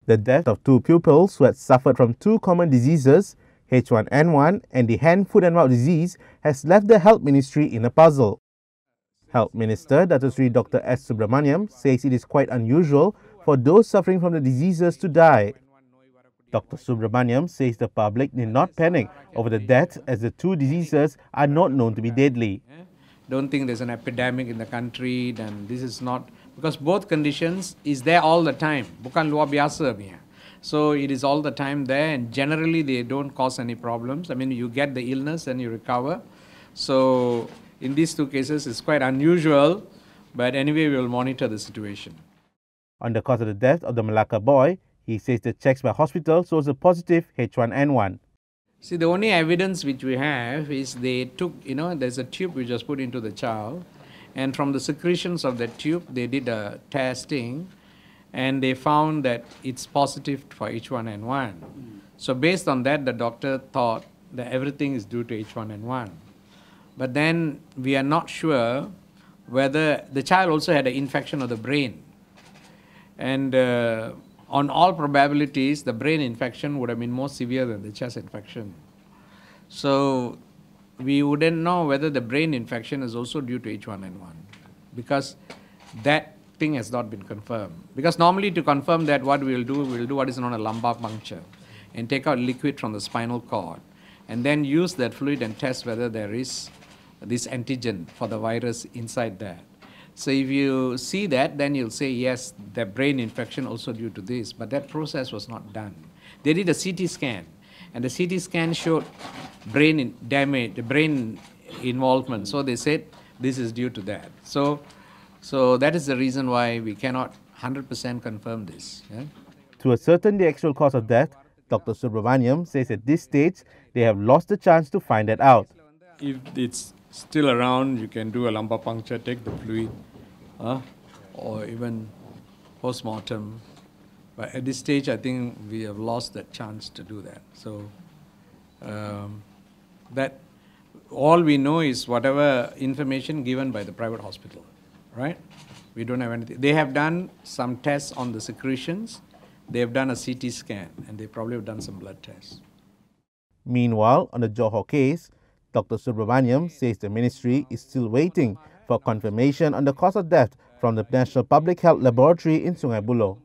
The death of two pupils who had suffered from two common diseases, H1N1 and the hand, foot and mouth disease, has left the Health Ministry in a puzzle. Health Minister Dr. S. Subramaniam says it is quite unusual for those suffering from the diseases to die. Dr. Subramaniam says the public need not panic over the deaths as the two diseases are not known to be deadly. Don't think there's an epidemic in the country, then this is not, because both conditions is there all the time. Bukan luar biasa punya. So it is all the time there, and generally they don't cause any problems. I mean, you get the illness and you recover. So in these two cases, it's quite unusual, but anyway, we will monitor the situation. On the cause of the death of the Malacca boy, he says the checks by hospital shows a positive H1N1. See, the only evidence which we have is they took, there's a tube which was put into the child, and from the secretions of that tube, they did a testing, and they found that it's positive for H1N1. So based on that, the doctor thought that everything is due to H1N1. But then we are not sure whether the child also had an infection of the brain. And on all probabilities, the brain infection would have been more severe than the chest infection. So we wouldn't know whether the brain infection is also due to H1N1, because that thing has not been confirmed. Because normally to confirm that, what we'll do what is known as lumbar puncture and take out liquid from the spinal cord and then use that fluid and test whether there is this antigen for the virus inside that. So if you see that, then you'll say, yes, the brain infection also due to this, but that process was not done. They did a CT scan, and the CT scan showed brain damage, the brain involvement. So they said this is due to that. So that is the reason why we cannot 100% confirm this. Yeah? To ascertain the actual cause of death, Dr. Subramaniam says at this stage they have lost the chance to find that out. If it's still around, you can do a lumbar puncture, take the fluid, or even post-mortem. But at this stage, I think we have lost that chance to do that. So that all we know is whatever information given by the private hospital, right? We don't have anything. They have done some tests on the secretions. They have done a CT scan, and they probably have done some blood tests. Meanwhile, on the Johor case, Dr. Subramaniam says the ministry is still waiting for confirmation on the cause of death from the National Public Health Laboratory in Sungai Buloh.